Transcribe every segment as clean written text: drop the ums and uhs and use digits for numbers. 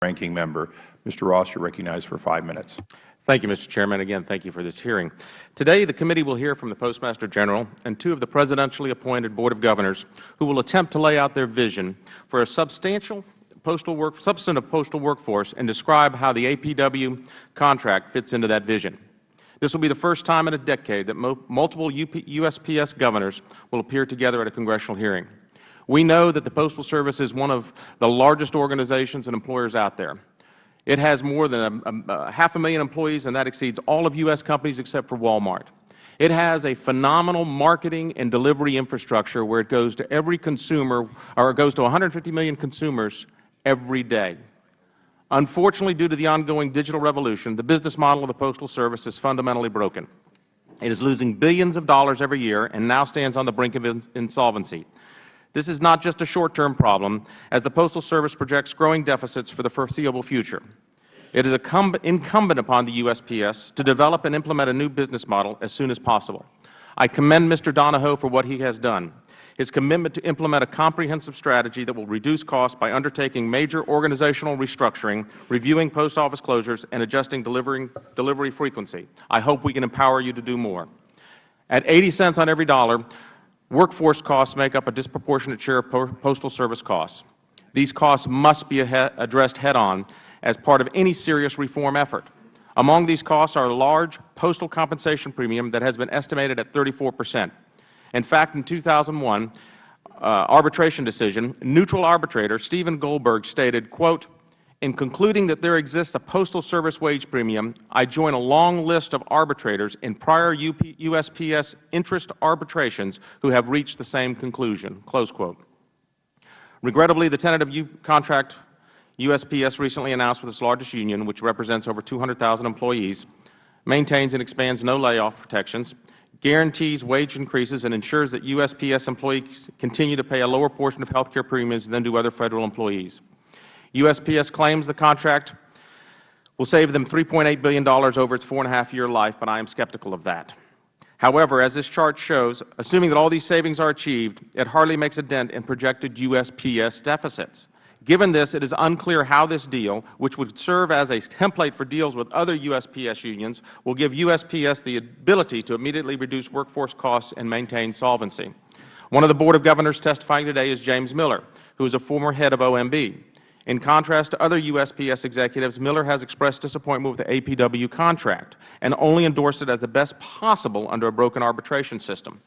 Ranking Member. Mr. Ross, you are recognized for 5 minutes. Thank you, Mr. Chairman. Again, thank you for this hearing. Today, the committee will hear from the Postmaster General and 2 of the presidentially appointed Board of Governors who will attempt to lay out their vision for a substantive postal workforce and describe how the APW contract fits into that vision. This will be the first time in a decade that multiple USPS governors will appear together at a congressional hearing. We know that the Postal Service is one of the largest organizations and employers out there. It has more than 500,000 employees, and that exceeds all of U.S. companies except for Walmart. It has a phenomenal marketing and delivery infrastructure where it goes to every consumer, or it goes to 150 million consumers every day. Unfortunately, due to the ongoing digital revolution, the business model of the Postal Service is fundamentally broken. It is losing billions of dollars every year and now stands on the brink of insolvency. This is not just a short-term problem, as the Postal Service projects growing deficits for the foreseeable future. It is incumbent upon the USPS to develop and implement a new business model as soon as possible. I commend Mr. Donahoe for what he has done. His commitment to implement a comprehensive strategy that will reduce costs by undertaking major organizational restructuring, reviewing post office closures, and adjusting delivery frequency. I hope we can empower you to do more. At 80 cents on every dollar, workforce costs make up a disproportionate share of Postal Service costs. These costs must be addressed head-on as part of any serious reform effort. Among these costs are a large postal compensation premium that has been estimated at 34%. In fact, in 2001 arbitration decision, neutral arbitrator Stephen Goldberg stated, quote, "In concluding that there exists a Postal Service wage premium, I join a long list of arbitrators in prior USPS interest arbitrations who have reached the same conclusion." Close quote. Regrettably, the tentative contract USPS recently announced with its largest union, which represents over 200,000 employees, maintains and expands no layoff protections, guarantees wage increases, and ensures that USPS employees continue to pay a lower portion of health care premiums than do other Federal employees. USPS claims the contract will save them $3.8 billion over its 4.5-year life, but I am skeptical of that. However, as this chart shows, assuming that all these savings are achieved, it hardly makes a dent in projected USPS deficits. Given this, it is unclear how this deal, which would serve as a template for deals with other USPS unions, will give USPS the ability to immediately reduce workforce costs and maintain solvency. One of the Board of Governors testifying today is James Miller, who is a former head of OMB. In contrast to other USPS executives, Miller has expressed disappointment with the APW contract and only endorsed it as the best possible under a broken arbitration system.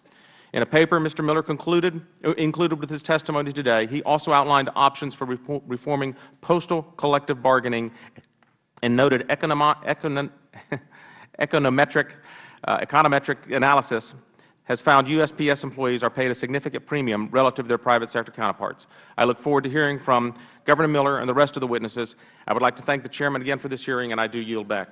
In a paper Mr. Miller included with his testimony today, he also outlined options for reforming postal collective bargaining and noted econometric analysis has found USPS employees are paid a significant premium relative to their private sector counterparts. I look forward to hearing from Governor Miller and the rest of the witnesses. I would like to thank the Chairman again for this hearing, and I do yield back.